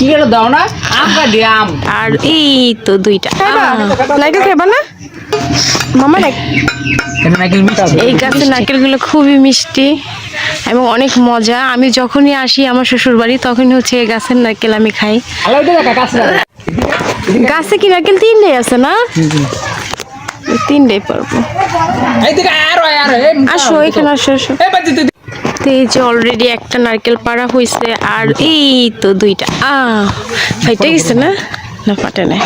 কি করে দাও না আম কাটি আম আর এই তো দুইটা নারকেল খাইবা না মামা নারকেল মিষ্টি এই গাছের নারকেলগুলো খুবই মিষ্টি এবং অনেক মজা। আমি যখনই আসি আমার শ্বশুর বাড়ি তখনই হচ্ছে এই গাছের নারকেল আমি খাই। গাছে কি নারকেল তিনটেই আছে না? তিনটেই পারবো। আসো এখানে আসো আসো। তো এই যে অলরেডি একটা নারকেল পাড়া হয়েছে আর এই তো দুইটা ফাইটে গেছে না না ফাটে নাই।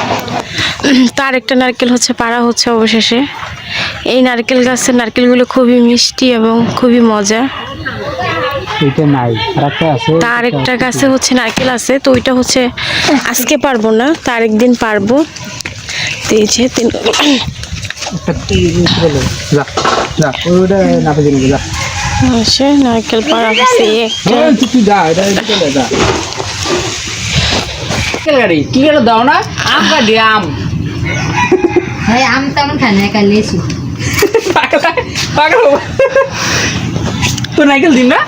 তার একটা নারকেল হচ্ছে পাড়া হচ্ছে অবশেষে। এই নারকেল গাছের নারকেলগুলো খুবই মিষ্টি এবং খুবই মজা। তার একটা গাছে হচ্ছে নারকেল আছে, তো ওইটা হচ্ছে আজকে পারবো না, তার একদিন পারবো। তো এই যে নারকেল পাড়া হচ্ছে কি করে দাও না আম কাটি আম আম তেমন খায় না লেসু তো নারকেল দিন না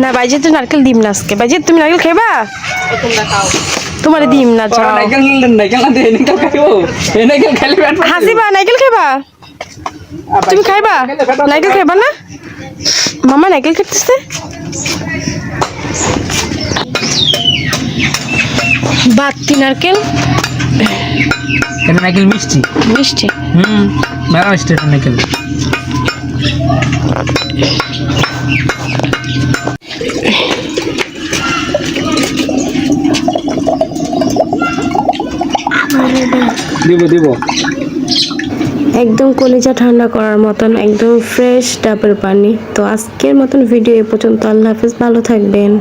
না বাইজে তো নারকেল দিম না আজকে। বাইজে তুমি নারকেল খাইবা? তোমার দিম না যাও। হাসিবা নারকেল খাইবা? তুমি খাইবা নারকেল খাইবা না? মামা নারকেল খেতেছে। বাতি নারকেল নারকেল মিষ্টি মিষ্টি মেলা মিষ্টি নারকেল। দিব একদম কলিজা ঠান্ডা করার মতন একদম ফ্রেশ ডাবের পানি। তো আজকের মতন ভিডিও এ পর্যন্ত। আল্লাহ হাফেজ, ভালো থাকবেন।